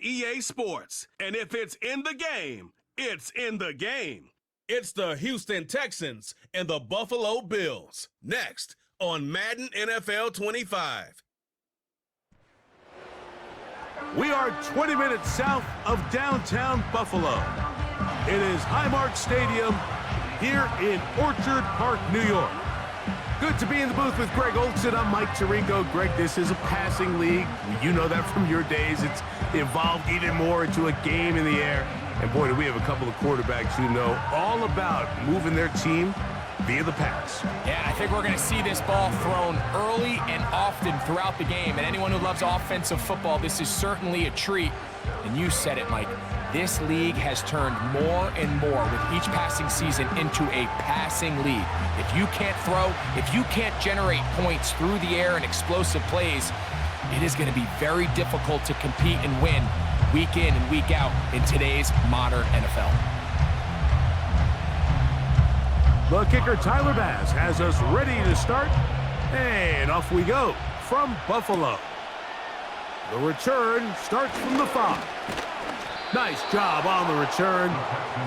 EA Sports. And if it's in the game, it's in the game. It's the Houston Texans and the Buffalo Bills. Next on Madden NFL 25. We are 20 minutes south of downtown Buffalo. It is Highmark Stadium here in Orchard Park, New York. Good to be in the booth with Greg Olson. I'm Mike Tirico. Greg, this is a passing league. You know that from your days. It's evolved even more into a game in the air. And boy, do we have a couple of quarterbacks who know all about moving their team via the pass. Yeah, I think we're going to see this ball thrown early and often throughout the game. And anyone who loves offensive football, this is certainly a treat. And you said it, Mike. This league has turned more and more with each passing season into a passing league. If you can't throw, if you can't generate points through the air and explosive plays, it is going to be very difficult to compete and win week in and week out in today's modern NFL. The kicker, Tyler Bass, has us ready to start. And off we go from Buffalo. The return starts from the 5. Nice job on the return.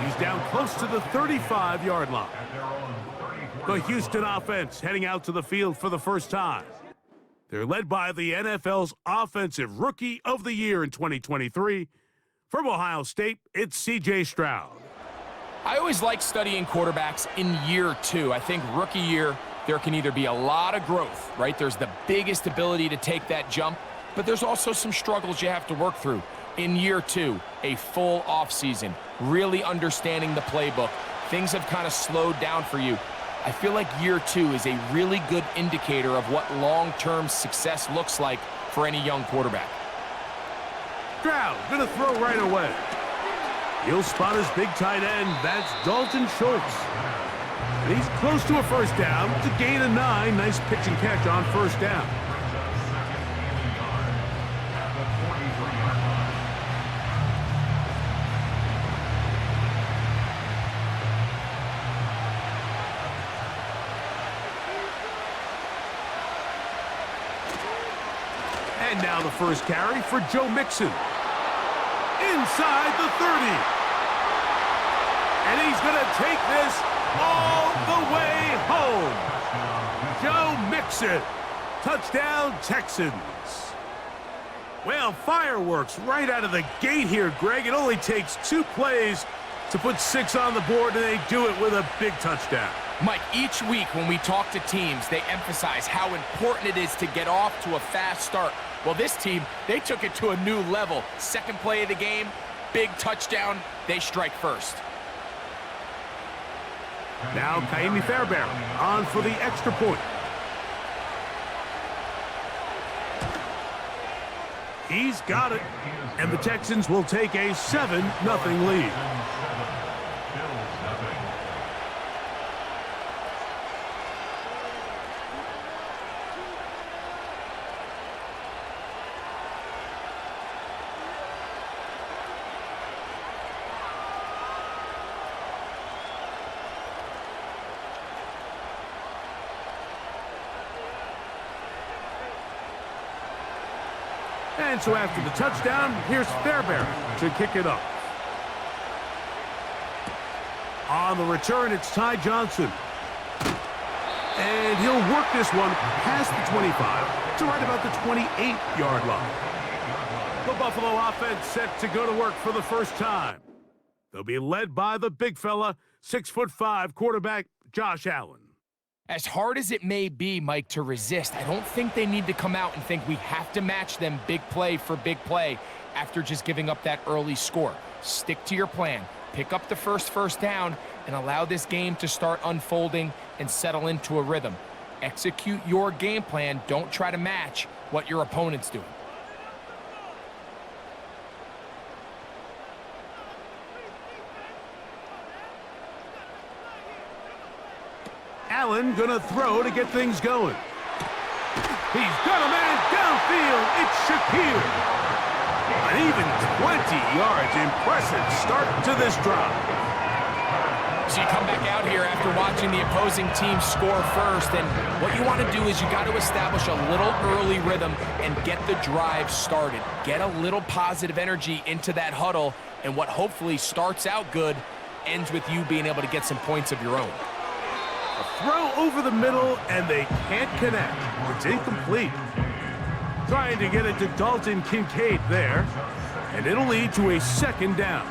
He's down close to the 35-yard line. The Houston offense heading out to the field for the first time. They're led by the NFL's Offensive Rookie of the Year in 2023. From Ohio State, it's C.J. Stroud. I always like studying quarterbacks in year 2. I think rookie year, there can either be a lot of growth, right? There's the biggest ability to take that jump, but there's also some struggles you have to work through. In year 2, a full offseason, really understanding the playbook. Things have kind of slowed down for you. I feel like year 2 is a really good indicator of what long-term success looks like for any young quarterback. Stroud gonna throw right away. He'll spot his big tight end. That's Dalton Schultz. And he's close to a first down. It's a gain of 9. Nice pitch and catch on first down. And now the first carry for Joe Mixon. Inside the 30. And he's going to take this all the way home. Joe Mixon. Touchdown, Texans. Well, fireworks right out of the gate here, Greg. It only takes 2 plays to put 6 on the board, and they do it with a big touchdown. Mike, each week when we talk to teams, they emphasize how important it is to get off to a fast start. Well, this team, they took it to a new level. Second play of the game, big touchdown, they strike first. Now Kaimi Fairbairn on for the extra point. He's got it, and the Texans will take a 7-0 lead. And so after the touchdown, here's Fairbairn to kick it up. On the return, it's Ty Johnson. And he'll work this one past the 25 to right about the 28-yard line. The Buffalo offense set to go to work for the first time. They'll be led by the big fella, 6'5" quarterback Josh Allen. As hard as it may be, Mike, to resist, I don't think they need to come out and think we have to match them big play for big play after just giving up that early score. Stick to your plan. Pick up the first down and allow this game to start unfolding and settle into a rhythm. Execute your game plan. Don't try to match what your opponent's doing. Allen gonna throw to get things going. He's got a man downfield. It's Shakir. An even 20 yards. Impressive start to this drive. So you come back out here after watching the opposing team score first, and what you want to do is you got to establish a little early rhythm and get the drive started. Get a little positive energy into that huddle, and what hopefully starts out good ends with you being able to get some points of your own. A throw over the middle, and they can't connect. It's incomplete. Trying to get it to Dalton Kincaid there, and it'll lead to a second down.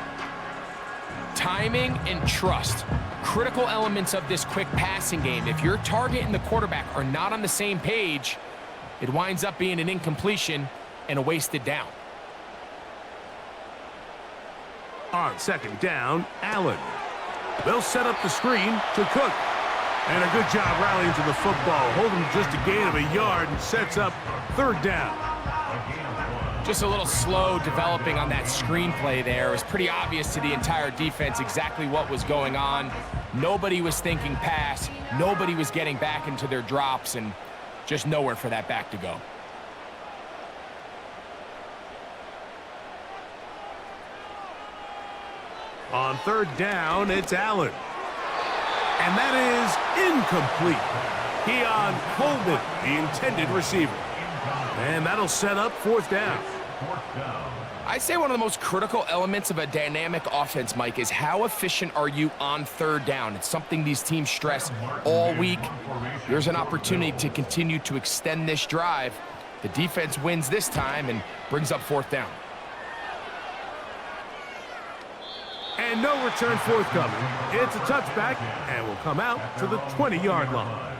Timing and trust, critical elements of this quick passing game. If your target and the quarterback are not on the same page, it winds up being an incompletion and a wasted down. On second down, Allen. They'll set up the screen to Cook. And a good job rallying to the football. Holding just a gain of a yard and sets up third down. Just a little slow developing on that screenplay there. It was pretty obvious to the entire defense exactly what was going on. Nobody was thinking pass. Nobody was getting back into their drops, and just nowhere for that back to go. On third down, it's Allen. And that is incomplete. Keon Coleman, the intended receiver. And that'll set up fourth down. I'd say one of the most critical elements of a dynamic offense, Mike, is how efficient are you on third down. It's something these teams stress all week. Here's an opportunity to continue to extend this drive. The defense wins this time and brings up fourth down. And no return forthcoming. It's a touchback and will come out to the 20-yard line.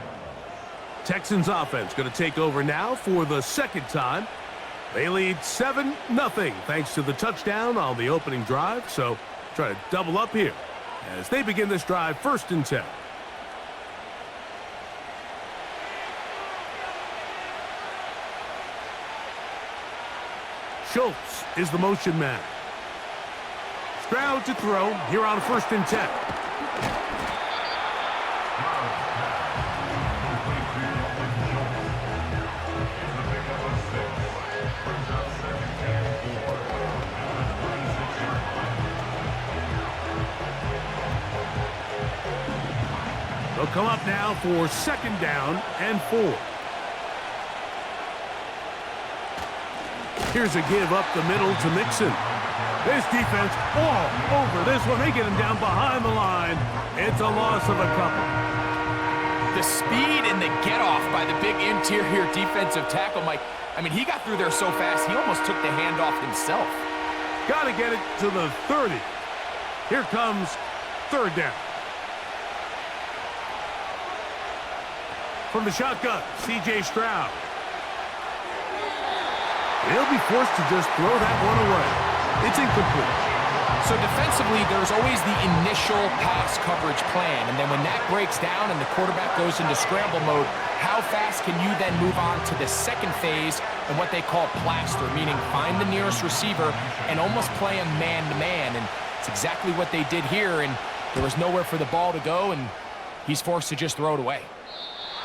Texans offense going to take over now for the second time. They lead 7-0 thanks to the touchdown on the opening drive. So try to double up here as they begin this drive 1st and 10. Schultz is the motion man. Stroud to throw here on 1st and 10. They'll come up now for 2nd down and 4. Here's a give up the middle to Mixon. This defense all over this one. They get him down behind the line. It's a loss of a couple. The speed and the get-off by the big interior defensive tackle, Mike. I mean, he got through there so fast, he almost took the handoff himself. Got to get it to the 30. Here comes 3rd down. From the shotgun, C.J. Stroud. He'll be forced to just throw that one away. It's incomplete. So defensively, there's always the initial pass coverage plan, and then when that breaks down and the quarterback goes into scramble mode, how fast can you then move on to the second phase and what they call plaster, meaning find the nearest receiver and almost play him man-to-man, and it's exactly what they did here, and there was nowhere for the ball to go, and he's forced to just throw it away.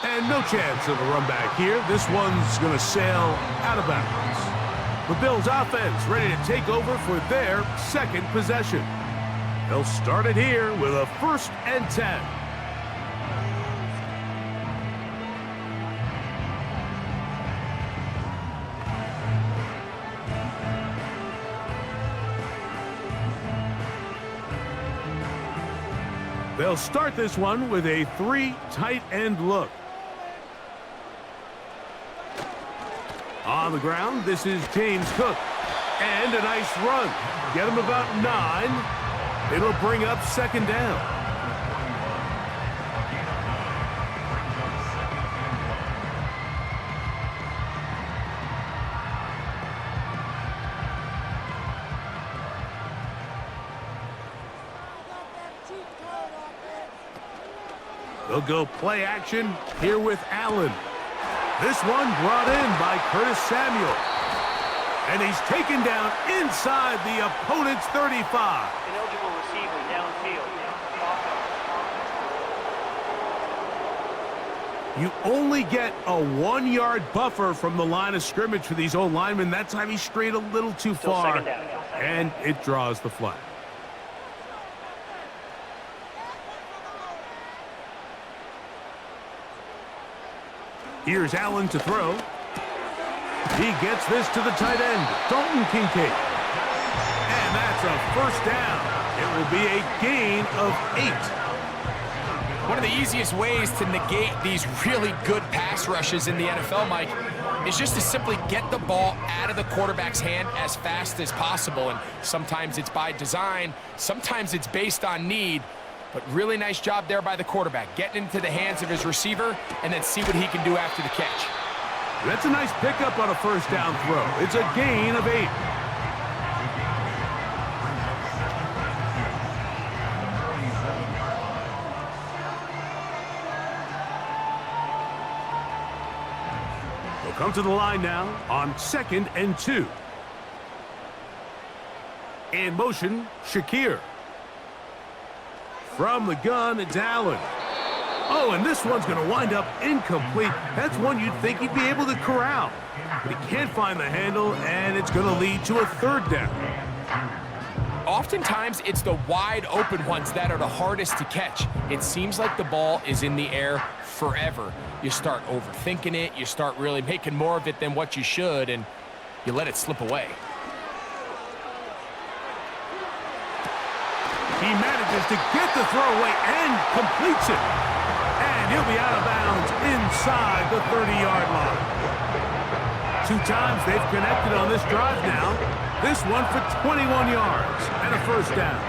And no chance of a run back here. This one's going to sail out of bounds. The Bills offense ready to take over for their second possession. They'll start it here with a 1st and 10. They'll start this one with a 3 tight end look. On the ground, this is James Cook. And a nice run. Get him about 9. It'll bring up 2nd down. They'll go play action here with Allen. This one brought in by Curtis Samuel. And he's taken down inside the opponent's 35. Ineligible receiver downfield. You only get a 1-yard buffer from the line of scrimmage for these old linemen. That time he strayed a little too far. And it draws the flag. Here's Allen to throw. He gets this to the tight end, Dalton Kincaid. And that's a first down. It will be a gain of 8. One of the easiest ways to negate these really good pass rushes in the NFL, Mike, is just to simply get the ball out of the quarterback's hand as fast as possible. And sometimes it's by design, sometimes it's based on need. But really nice job there by the quarterback, getting into the hands of his receiver and then see what he can do after the catch. That's a nice pickup on a first down throw. It's a gain of 8. They'll come to the line now on 2nd and 2. In motion, Shakir. From the gun, it's Allen. Oh, and this one's going to wind up incomplete. That's one you'd think he'd be able to corral. But he can't find the handle, and it's going to lead to a 3rd down. Oftentimes, it's the wide open ones that are the hardest to catch. It seems like the ball is in the air forever. You start overthinking it, you start really making more of it than what you should, and you let it slip away. He manages to get the throw away and completes it. And he'll be out of bounds inside the 30-yard line. 2 times they've connected on this drive now. This one for 21 yards and a first down.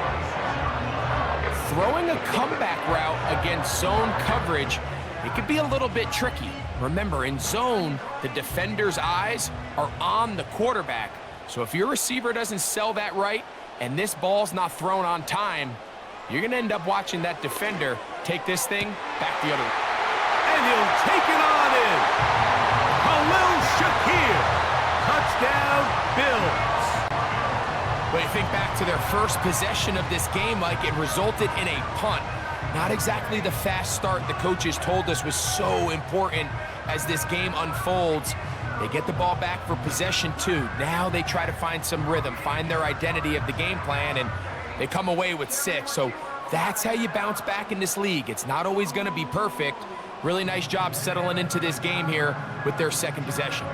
Throwing a comeback route against zone coverage, it could be a little bit tricky. Remember, in zone, the defender's eyes are on the quarterback. So if your receiver doesn't sell that right, and this ball's not thrown on time, you're going to end up watching that defender take this thing back the other way. And he'll take it on in. Khalil Shakir. Touchdown, Bills. But you think back to their first possession of this game, like it resulted in a punt. Not exactly the fast start the coaches told us was so important as this game unfolds. They get the ball back for possession 2. Now they try to find some rhythm, find their identity of the game plan, and they come away with 6. So that's how you bounce back in this league. It's not always going to be perfect. Really nice job settling into this game here with their 2nd possession.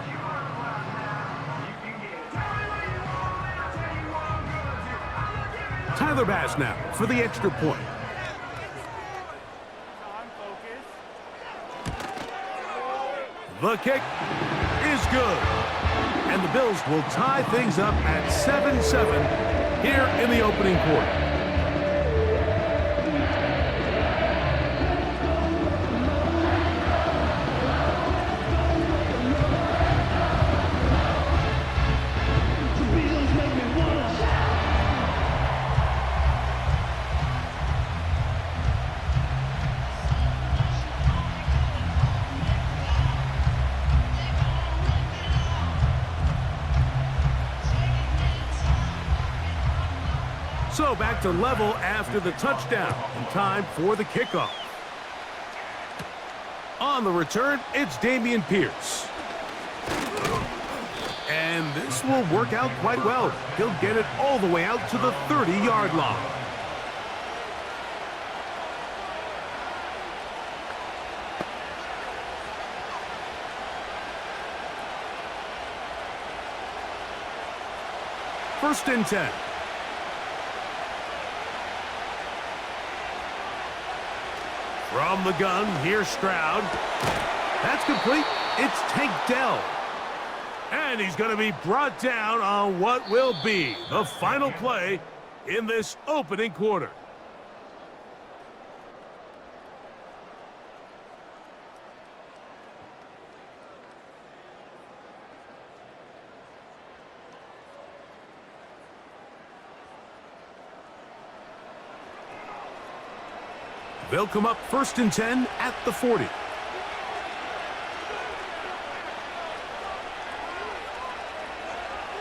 Tyler Bass now for the extra point. The kick is good. And the Bills will tie things up at 7-7 here in the opening quarter. So back to level after the touchdown. And time for the kickoff. On the return, it's Dameon Pierce. And this will work out quite well. He'll get it all the way out to the 30-yard line. First and 10. From the gun, here's Stroud. That's complete. It's Tank Dell. And he's going to be brought down on what will be the final play in this opening quarter. They'll come up first and 10 at the 40.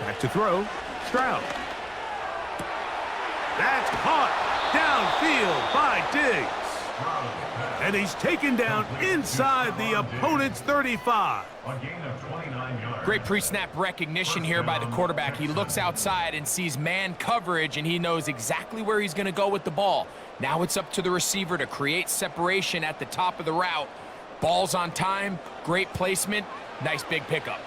Back to throw, Stroud. That's caught downfield by Diggs. And he's taken down inside the opponent's 35. Great pre-snap recognition here by the quarterback. He looks outside and sees man coverage, and he knows exactly where he's going to go with the ball. Now it's up to the receiver to create separation at the top of the route Ball's on time, great placement, nice big pickup.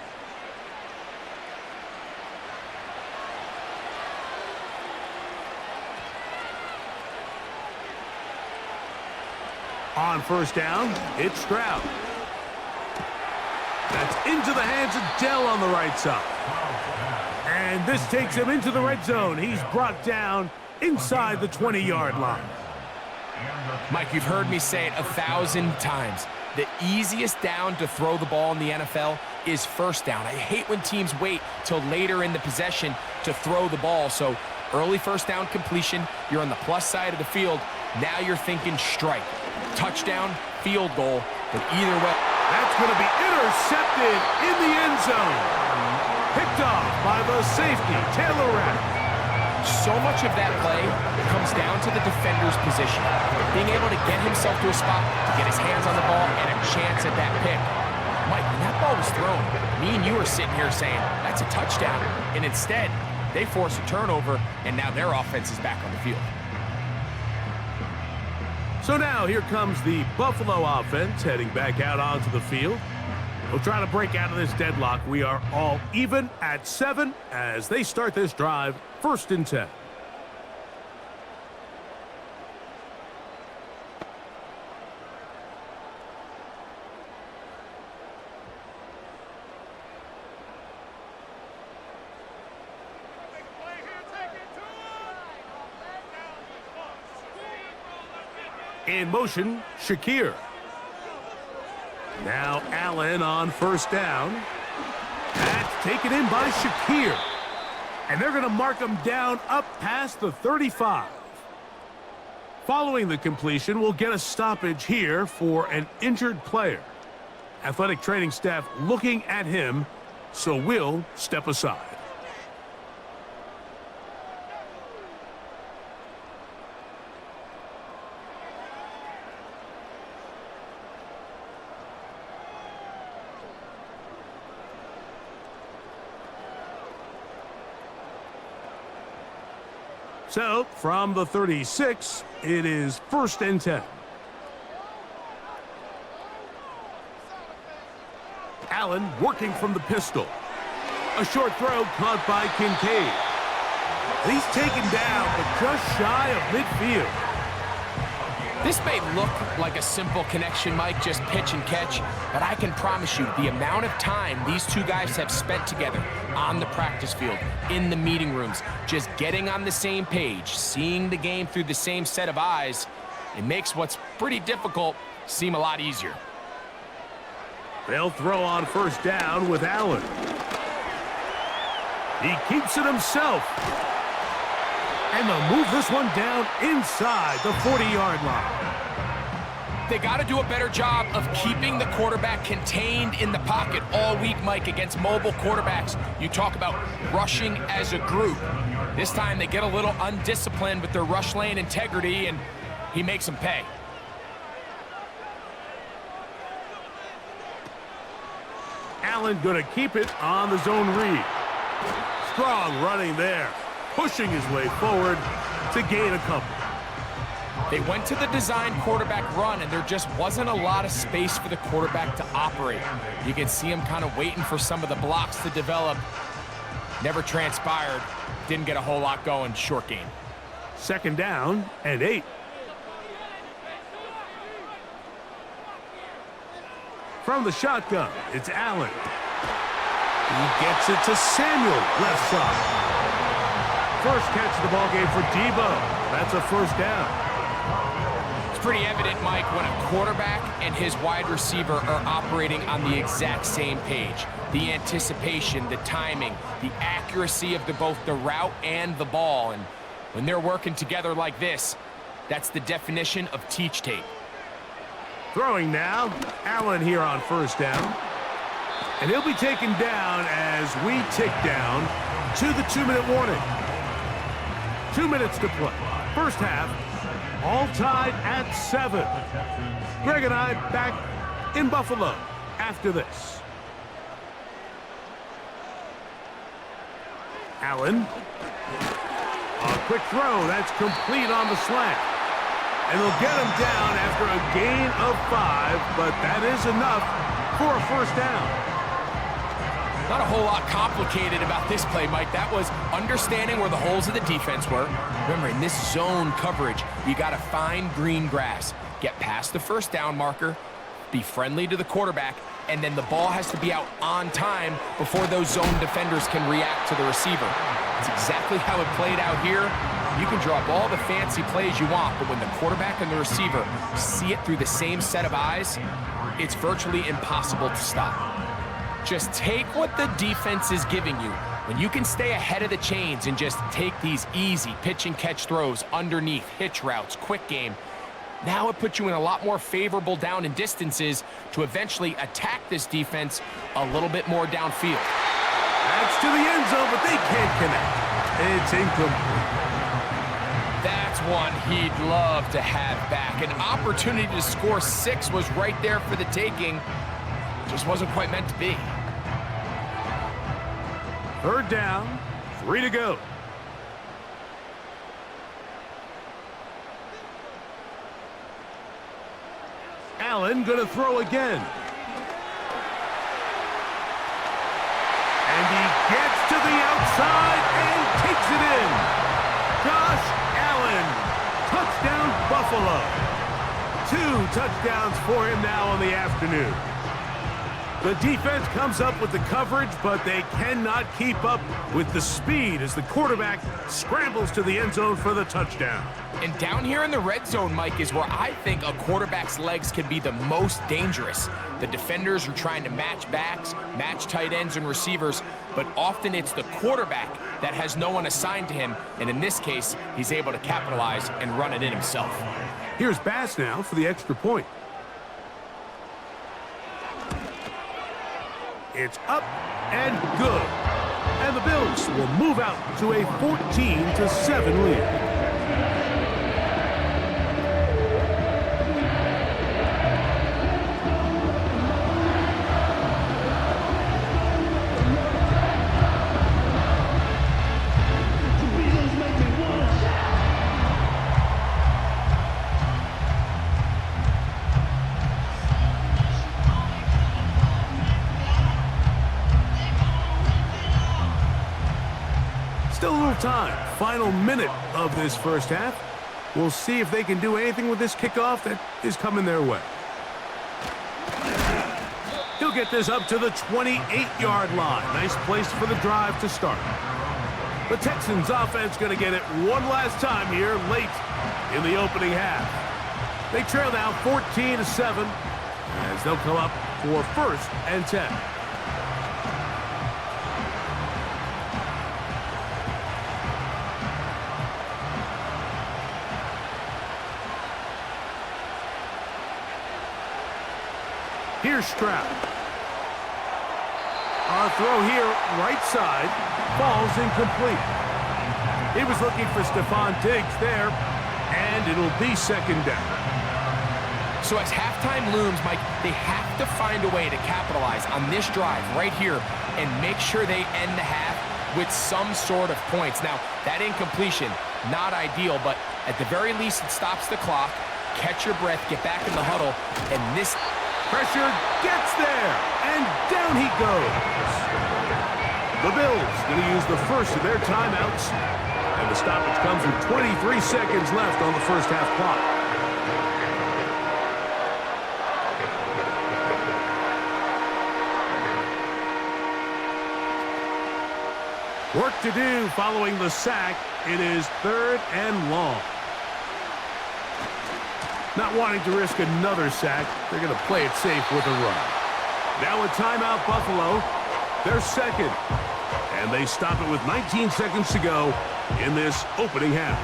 On first down, it's Stroud. That's into the hands of Dell on the right side. And this takes him into the red zone. He's brought down inside the 20-yard line. Mike, you've heard me say it 1,000 times. The easiest down to throw the ball in the NFL is first down. I hate when teams wait till later in the possession to throw the ball. So early first down completion, you're on the plus side of the field. Now you're thinking strike, touchdown, field goal, but either way. That's going to be intercepted in the end zone. Picked off by the safety, Taylor Rapp. So much of that play comes down to the defender's position. Being able to get himself to a spot, to get his hands on the ball, and a chance at that pick. Mike, when that ball was thrown, me and you were sitting here saying, that's a touchdown. And instead, they force a turnover, and now their offense is back on the field. So now here comes the Buffalo offense heading back out onto the field. We'll try to break out of this deadlock. We are all even at 7 as they start this drive, 1st and 10. In motion, Shakir. Now Allen on first down. That's taken in by Shakir. And they're going to mark him down up past the 35. Following the completion, we'll get a stoppage here for an injured player. Athletic training staff looking at him, so we'll step aside. So, from the 36, it is 1st and 10. Allen working from the pistol. A short throw caught by Kincaid. He's taken down, but just shy of midfield. This may look like a simple connection, Mike, just pitch and catch, but I can promise you the amount of time these two guys have spent together on the practice field, in the meeting rooms, just getting on the same page, seeing the game through the same set of eyes, it makes what's pretty difficult seem a lot easier. They'll throw on first down with Allen. He keeps it himself. And they'll move this one down inside the 40-yard line. They got to do a better job of keeping the quarterback contained in the pocket all week, Mike, against mobile quarterbacks. You talk about rushing as a group. This time they get a little undisciplined with their rush lane integrity, and he makes them pay. Allen going to keep it on the zone read. Strong running there, pushing his way forward to gain a couple. They went to the design quarterback run, and there just wasn't a lot of space for the quarterback to operate. You can see him kind of waiting for some of the blocks to develop. Never transpired. Didn't get a whole lot going. Short game. 2nd down and 8. From the shotgun, it's Allen. He gets it to Samuel, left side. First catch of the ball game for Debo. That's a 1st down. It's pretty evident, Mike, when a quarterback and his wide receiver are operating on the exact same page. The anticipation, the timing, the accuracy of both the route and the ball. And when they're working together like this, that's the definition of teach tape. Throwing now, Allen here on first down. And he'll be taken down as we tick down to the 2-minute warning. 2 minutes to play. First half, all tied at 7. Greg and I back in Buffalo after this. Allen. A quick throw. That's complete on the slant. And they'll get him down after a gain of 5, but that is enough for a first down. Not a whole lot complicated about this play, Mike. That was understanding where the holes of the defense were. Remember, in this zone coverage, you got to find green grass. Get past the first down marker, be friendly to the quarterback, and then the ball has to be out on time before those zone defenders can react to the receiver. That's exactly how it played out here. You can draw up all the fancy plays you want, but when the quarterback and the receiver see it through the same set of eyes, it's virtually impossible to stop. Just take what the defense is giving you. When you can stay ahead of the chains and just take these easy pitch and catch throws underneath, hitch routes, quick game, now it puts you in a lot more favorable down and distances to eventually attack this defense a little bit more downfield. That's to the end zone, but they can't connect. It's incomplete. That's one he'd love to have back. An opportunity to score 6 was right there for the taking. Just wasn't quite meant to be. Third down, 3 to go. Allen going to throw again. And he gets to the outside and takes it in. Josh Allen, touchdown Buffalo. 2 touchdowns for him now on the afternoon. The defense comes up with the coverage, but they cannot keep up with the speed as the quarterback scrambles to the end zone for the touchdown. And down here in the red zone, Mike, is where I think a quarterback's legs can be the most dangerous. The defenders are trying to match backs, match tight ends and receivers, but often it's the quarterback that has no one assigned to him, and in this case, he's able to capitalize and run it in himself. Here's Bass now for the extra point. It's up and good. And the Bills will move out to a 14-7 lead. Still a little time. Final minute of this first half. We'll see if they can do anything with this kickoff that is coming their way. He'll get this up to the 28-yard line. Nice place for the drive to start. The Texans offense going to get it one last time here late in the opening half. They trail now 14-7 as they'll come up for 1st and 10. Here's Stroud. Our throw here, right side, falls incomplete. He was looking for Stephon Diggs there, and it'll be 2nd down. So as halftime looms, Mike, they have to find a way to capitalize on this drive right here and make sure they end the half with some sort of points. Now, that incompletion, not ideal, but at the very least, it stops the clock. Catch your breath, get back in the huddle, and this... Pressure gets there, and down he goes. The Bills going to use the first of their timeouts, and the stoppage comes with 23 seconds left on the first half clock. Work to do following the sack. It is 3rd and long. Not wanting to risk another sack, they're going to play it safe with a run. Now a timeout, Buffalo. They're 2nd. And they stop it with 19 seconds to go in this opening half.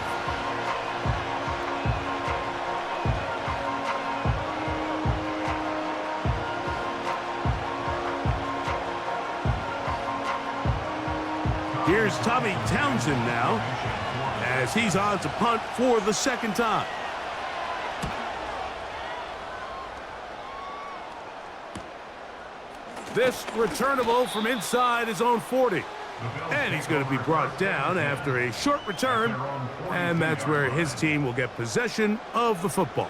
Here's Tommy Townsend now as he's on to punt for the 2nd time. This returnable from inside his own 40. And he's going to be brought down after a short return, and that's where his team will get possession of the football.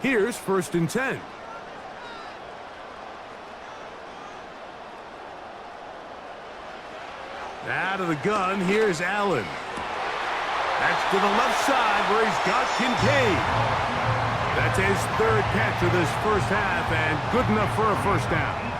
Here's 1st and 10. Out of the gun, here's Allen. That's to the left side where he's got Kincaid. That's his 3rd catch of this first half and good enough for a first down.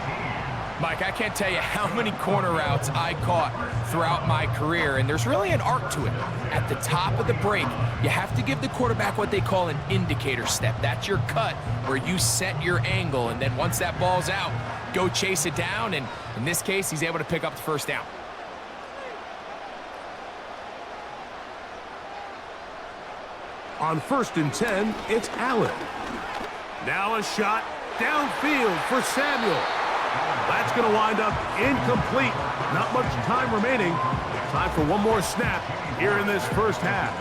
Mike, I can't tell you how many corner routes I caught throughout my career, and there's really an art to it. At the top of the break, you have to give the quarterback what they call an indicator step. That's your cut where you set your angle, and then once that ball's out, go chase it down, and in this case, he's able to pick up the first down. On 1st and 10, it's Allen. Now a shot downfield for Samuel. That's going to wind up incomplete. Not much time remaining. Time for one more snap here in this first half.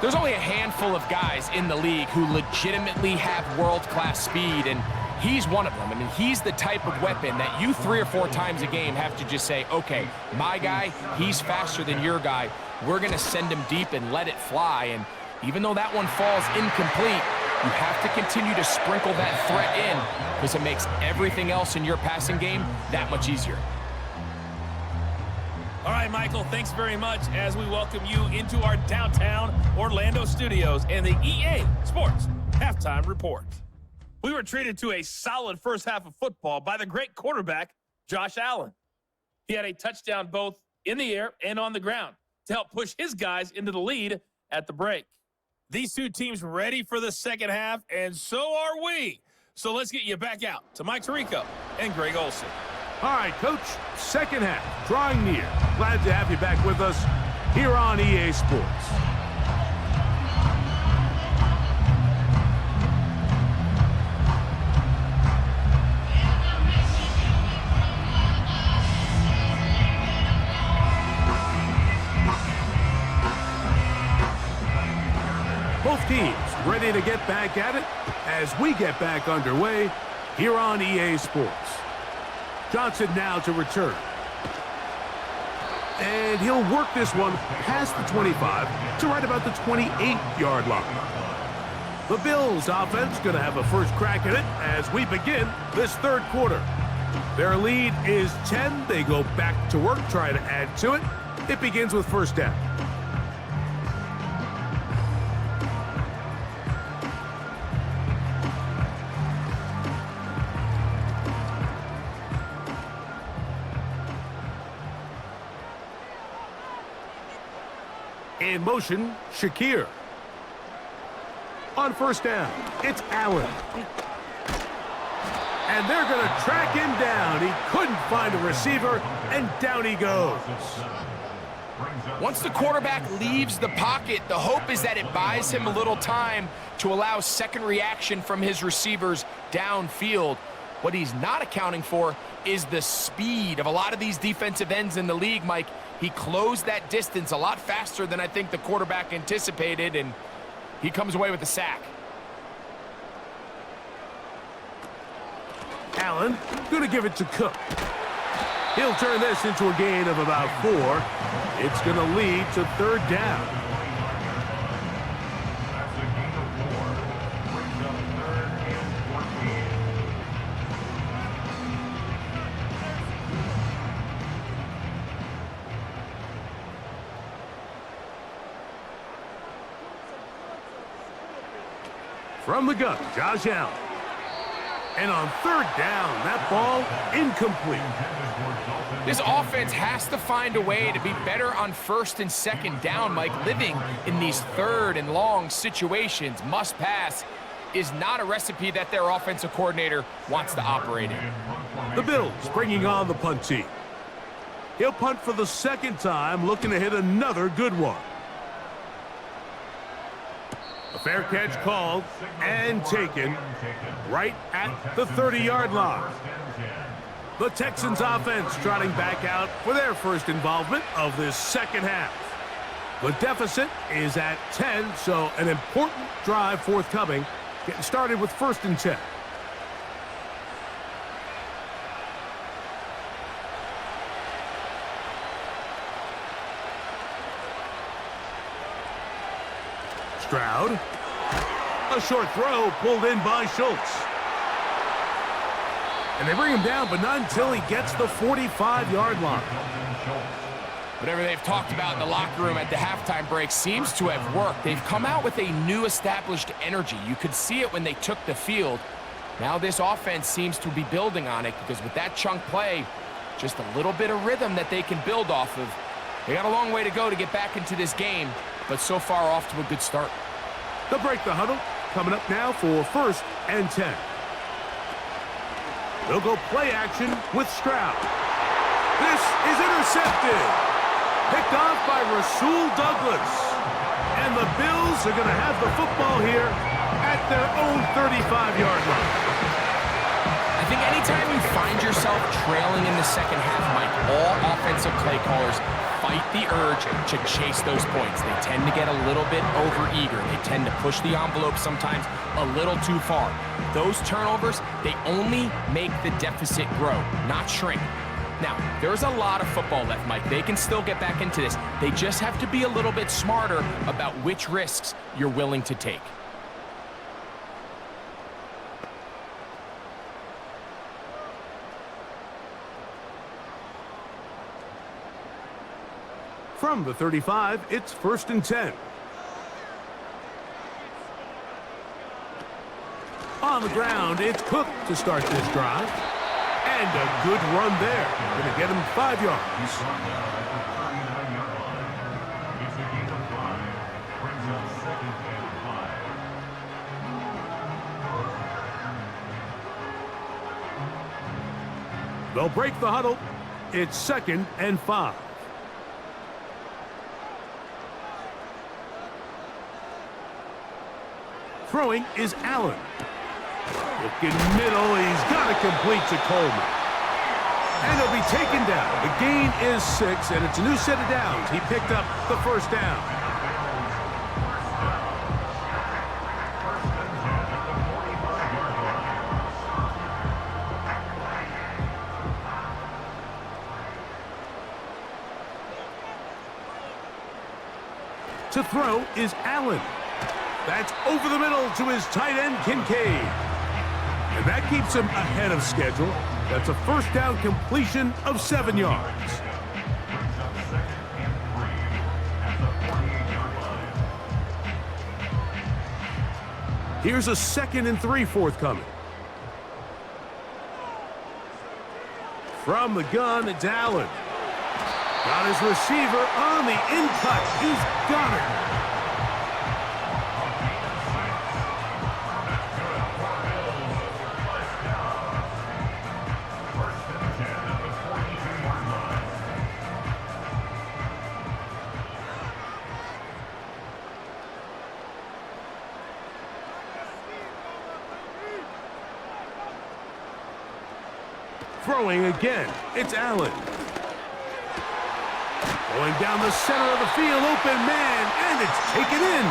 There's only a handful of guys in the league who legitimately have world-class speed, and he's one of them. I mean, he's the type of weapon that you 3 or 4 times a game have to just say, okay, my guy, he's faster than your guy. We're going to send him deep and let it fly. And even though that one falls incomplete, you have to continue to sprinkle that threat in because it makes everything else in your passing game that much easier. All right, Michael, thanks very much as we welcome you into our downtown Orlando studios and the EA Sports Halftime Report. We were treated to a solid first half of football by the great quarterback, Josh Allen. He had a touchdown both in the air and on the ground to help push his guys into the lead at the break. These two teams ready for the second half, and so are we. So let's get you back out to Mike Tirico and Greg Olsen. All right, Coach, second half, drawing near. Glad to have you back with us here on EA Sports. Both teams ready to get back at it as we get back underway here on EA Sports. Johnson now to return. And he'll work this one past the 25 to right about the 28-yard line. The Bills offense going to have a first crack at it as we begin this third quarter. Their lead is 10. They go back to work, try to add to it. It begins with first down. In motion, Shakir. On first down, it's Allen. And they're going to track him down. He couldn't find a receiver, and down he goes. Once the quarterback leaves the pocket, the hope is that it buys him a little time to allow second reaction from his receivers downfield. What he's not accounting for is the speed of a lot of these defensive ends in the league, Mike. He closed that distance a lot faster than I think the quarterback anticipated, and he comes away with the sack. Allen going to give it to Cook. He'll turn this into a gain of about 4. It's going to lead to third down. From the gun, Josh Allen. And on third down, that ball incomplete. This offense has to find a way to be better on first and second down, Mike. Living in these third and long situations, must pass, is not a recipe that their offensive coordinator wants to operate in. The Bills bringing on the punt team. He'll punt for the second time, looking to hit another good one. A fair catch called and taken right at the 30-yard line. The Texans offense trotting back out for their first involvement of this second half. The deficit is at 10, so an important drive forthcoming. Getting started with 1st and 10. Stroud. A short throw pulled in by Schultz. And they bring him down, but not until he gets the 45-yard line. Whatever they've talked about in the locker room at the halftime break seems to have worked. They've come out with a new established energy. You could see it when they took the field. Now this offense seems to be building on it because with that chunk play, just a little bit of rhythm that they can build off of. They got a long way to go to get back into this game, but so far off to a good start. They'll break the huddle. Coming up now for 1st and 10. They'll go play action with Stroud. This is intercepted. Picked off by Rasul Douglas. And the Bills are going to have the football here at their own 35-yard line. I think anytime you find yourself trailing in the second half, Mike, all offensive play callers fight the urge to chase those points. They tend to get a little bit over-eager. They tend to push the envelope sometimes a little too far. Those turnovers, they only make the deficit grow, not shrink. Now, there's a lot of football left, Mike. They can still get back into this. They just have to be a little bit smarter about which risks you're willing to take. From the 35, it's 1st and 10. On the ground, it's Cook to start this drive. And a good run there. Going to get him 5 yards. They'll break the huddle. It's 2nd and 5. Throwing is Allen. Looking middle, he's got it complete to Coleman. And he'll be taken down. The gain is 6, and it's a new set of downs. He picked up the 1st down. To throw is Allen. That's over the middle to his tight end, Kincaid. And that keeps him ahead of schedule. That's a 1st down completion of 7 yards. Here's a 2nd and 3 forthcoming. From the gun, it's Allen. Got his receiver on the in-cut. He's got it. Throwing again, it's Allen. Going down the center of the field, open man, and it's taken in.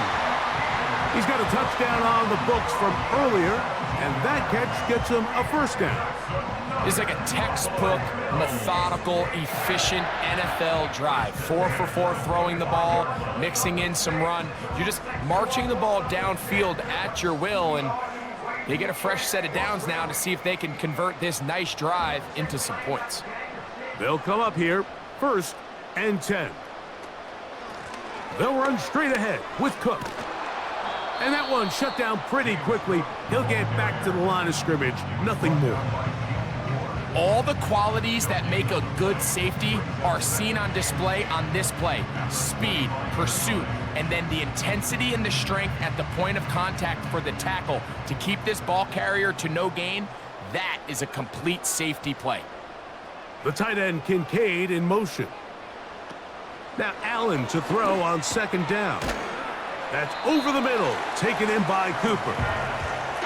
He's got a touchdown on the books from earlier, and that catch gets him a 1st down. It's like a textbook, methodical, efficient NFL drive. 4 for 4 throwing the ball, mixing in some run. You're just marching the ball downfield at your will, and they get a fresh set of downs now to see if they can convert this nice drive into some points. They'll come up here, 1st and 10. They'll run straight ahead with Cook. And that one shut down pretty quickly. He'll get back to the line of scrimmage, nothing more. All the qualities that make a good safety are seen on display on this play. Speed, pursuit, and then the intensity and the strength at the point of contact for the tackle to keep this ball carrier to no gain. That is a complete safety play. The tight end Kincaid in motion. Now Allen to throw on 2nd down. That's over the middle, taken in by Cooper.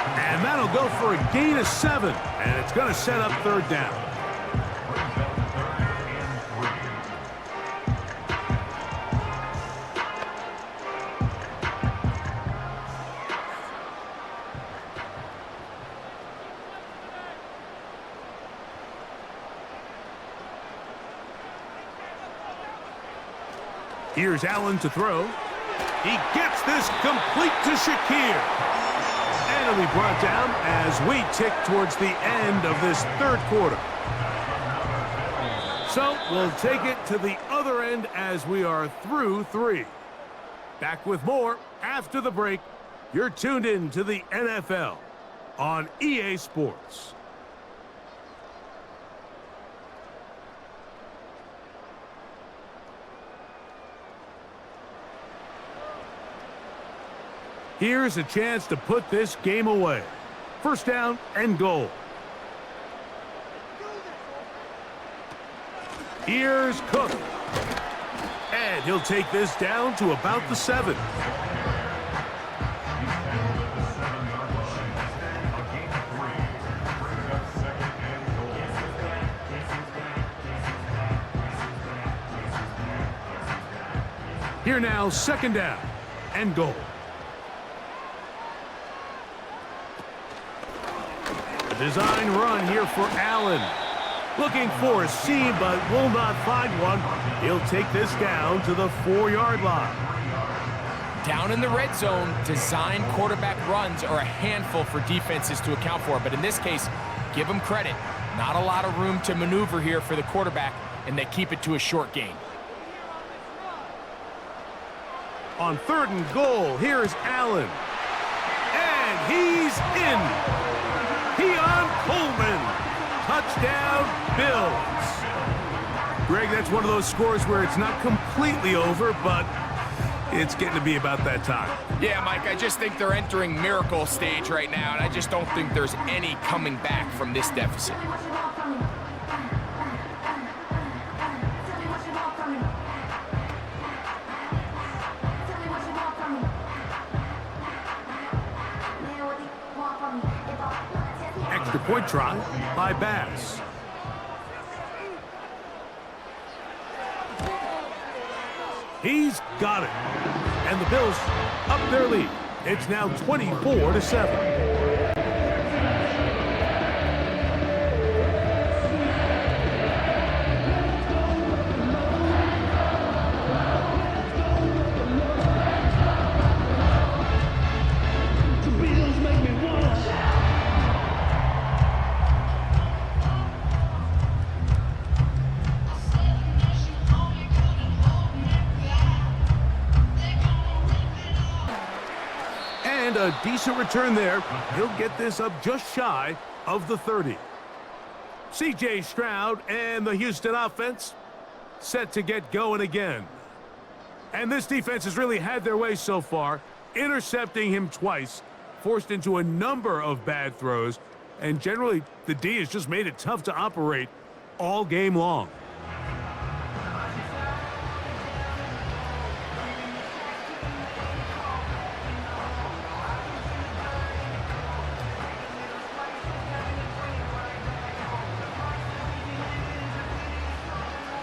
And that'll go for a gain of 7, and it's going to set up 3rd down. Here's Allen to throw. He gets this complete to Shakir. And it'll be brought down as we tick towards the end of this third quarter. So we'll take it to the other end as we are through 3. Back with more after the break. You're tuned in to the NFL on EA Sports. Here's a chance to put this game away. First down and goal. Here's Cook. And he'll take this down to about the 7. Here now, second down and goal. Design run here for Allen. Looking for a seam, but will not find one. He'll take this down to the 4-yard line. Down in the red zone, design quarterback runs are a handful for defenses to account for. But in this case, give them credit. Not a lot of room to maneuver here for the quarterback, and they keep it to a short gain. On 3rd and goal, here's Allen. And he's in. Keon Coleman. Touchdown, Bills. Greg, that's one of those scores where it's not completely over, but it's getting to be about that time. Yeah, Mike, I just think they're entering miracle stage right now, and I just don't think there's any coming back from this deficit. Extra point try by Bass. He's got it. And the Bills up their lead. It's now 24-7. And a decent return there. He'll get this up just shy of the 30. C.J. Stroud and the Houston offense set to get going again. And this defense has really had their way so far, intercepting him twice, forced into a number of bad throws, and generally the D has just made it tough to operate all game long.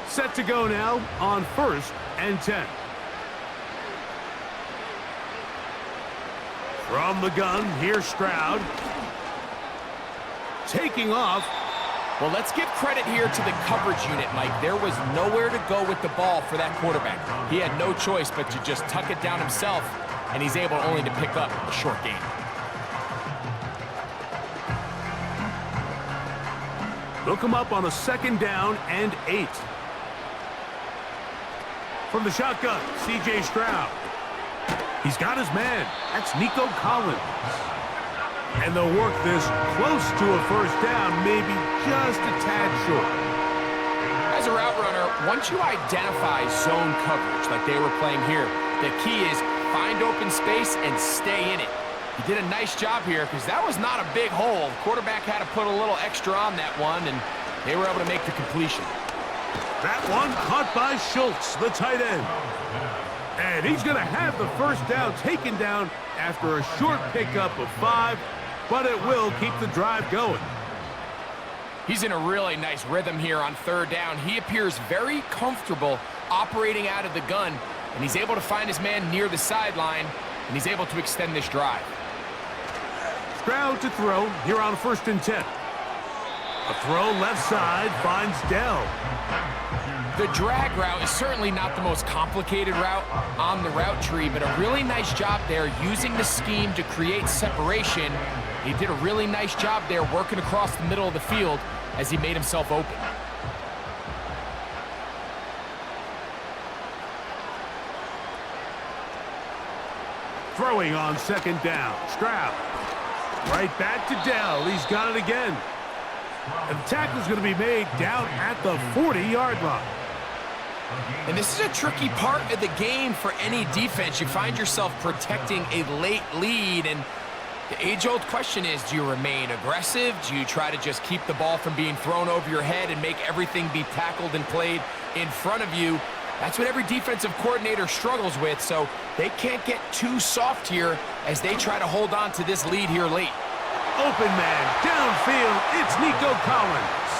Set to go now on 1st and 10. From the gun, here's Stroud. Taking off. Well, let's give credit here to the coverage unit, Mike. There was nowhere to go with the ball for that quarterback. He had no choice but to just tuck it down himself, and he's able only to pick up a short gain. They'll come up on a 2nd down and 8. From the shotgun, C.J. Stroud. He's got his man. That's Nico Collins. And they'll work this close to a 1st down, maybe just a tad short. As a route runner, once you identify zone coverage like they were playing here, the key is find open space and stay in it. He did a nice job here because that was not a big hole. The quarterback had to put a little extra on that one, and they were able to make the completion. That one caught by Schultz, the tight end. And he's going to have the 1st down taken down after a short pickup of 5, but it will keep the drive going. He's in a really nice rhythm here on 3rd down. He appears very comfortable operating out of the gun, and he's able to find his man near the sideline, and he's able to extend this drive. Stroud to throw here on 1st and 10. A throw left side finds Dell. The drag route is certainly not the most complicated route on the route tree, but a really nice job there using the scheme to create separation. He did a really nice job there working across the middle of the field as he made himself open. Throwing on second down. Stroud. Right back to Dell. He's got it again. And the tackle's going to be made down at the 40-yard line. And this is a tricky part of the game for any defense. You find yourself protecting a late lead, and the age-old question is, do you remain aggressive? Do you try to just keep the ball from being thrown over your head and make everything be tackled and played in front of you? That's what every defensive coordinator struggles with, so they can't get too soft here as they try to hold on to this lead here late. Open man, downfield, it's Nico Collins.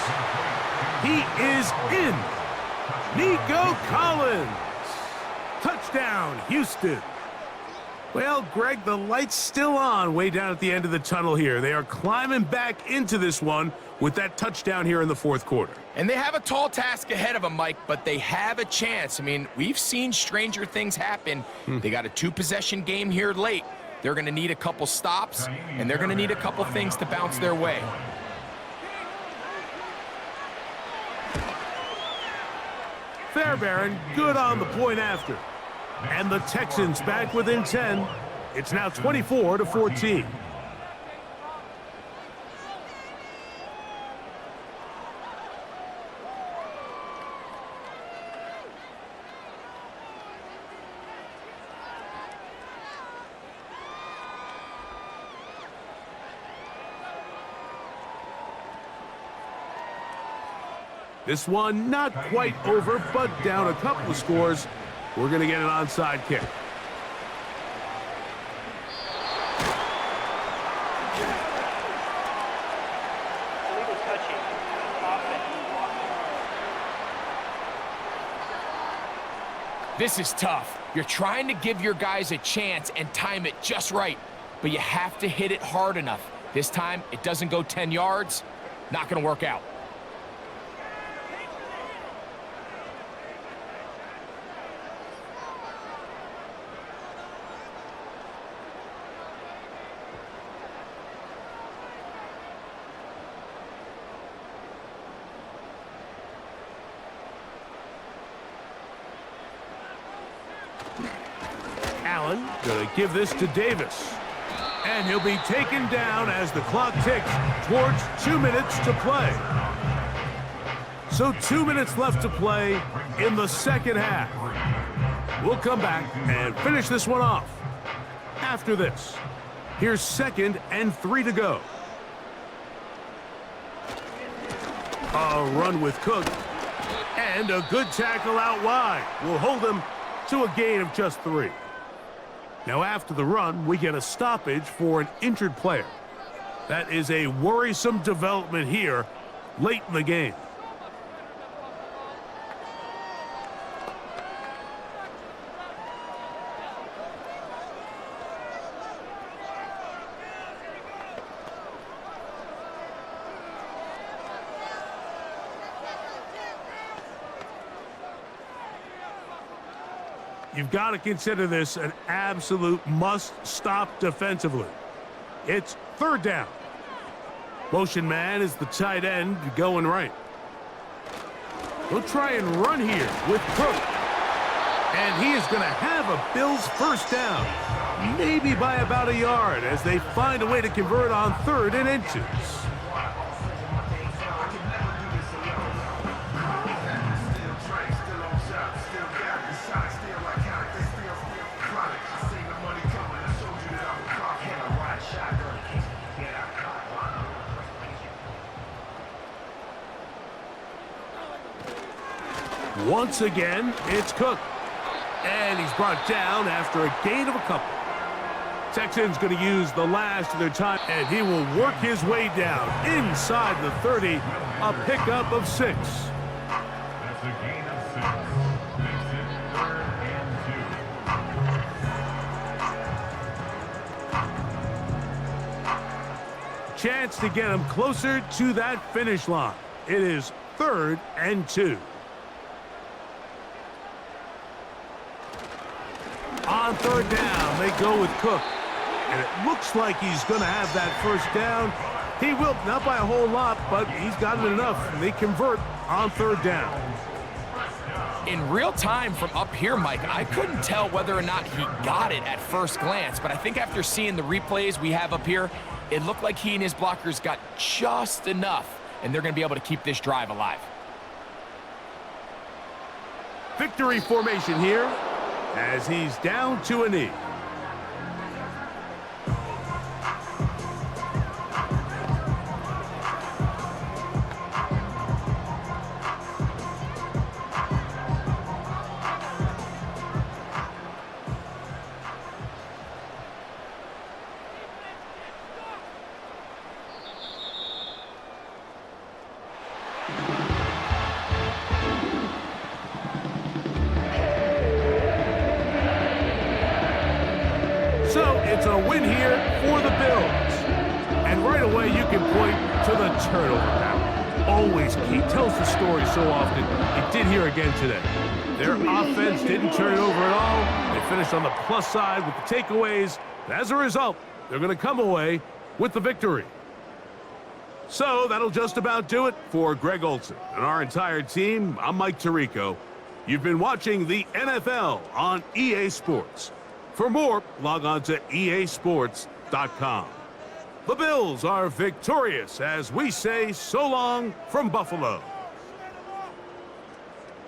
He is in. Nico Collins. Touchdown, Houston. Well, Greg, the light's still on way down at the end of the tunnel here. They are climbing back into this one with that touchdown here in the fourth quarter. And they have a tall task ahead of them, Mike, but they have a chance. I mean, we've seen stranger things happen. They got a two-possession game here late. They're going to need a couple stops, and they're going to need a couple things to bounce their way. Fairbairn, good on the point after. And the Texans back within 10. It's now 24-14. This one not quite over, but down a couple of scores. We're going to get an onside kick. Illegal touching. Offense. This is tough. You're trying to give your guys a chance and time it just right, but you have to hit it hard enough. This time, it doesn't go 10 yards. Not going to work out. Allen going to give this to Davis. And he'll be taken down as the clock ticks towards 2 minutes to play. So 2 minutes left to play in the second half. We'll come back and finish this one off. After this, here's 2nd and 3 to go. A run with Cook. And a good tackle out wide will hold him to a gain of just 3. Now after the run, we get a stoppage for an injured player. That is a worrisome development here late in the game. You've got to consider this an absolute must-stop defensively. It's 3rd down. Motion man is the tight end going right. He'll try and run here with Cook. And he is going to have a Bills first down. Maybe by about a yard as they find a way to convert on 3rd and inches. Once again, it's Cook. And he's brought down after a gain of a couple. Texans going to use the last of their time, and he will work his way down inside the 30, a pickup of 6. That's a gain of 6. Makes it 3rd and 2. chance to get him closer to that finish line. It is 3rd and 2. On 3rd down, they go with Cook. And it looks like he's going to have that first down. He will, not by a whole lot, but he's gotten enough. And they convert on 3rd down. In real time from up here, Mike, I couldn't tell whether or not he got it at first glance, but I think after seeing the replays we have up here, it looked like he and his blockers got just enough, and they're going to be able to keep this drive alive. Victory formation here as he's down to a knee. So it's a win here for the Bills. And right away you can point to the turnover battle. Always key. Tells the story so often. It did here again today. Their offense didn't turn it over at all. They finished on the plus side with the takeaways. And as a result, they're going to come away with the victory. So that'll just about do it for Greg Olson and our entire team. I'm Mike Tirico. You've been watching the NFL on EA Sports. For more, log on to easports.com. The Bills are victorious as we say so long from Buffalo.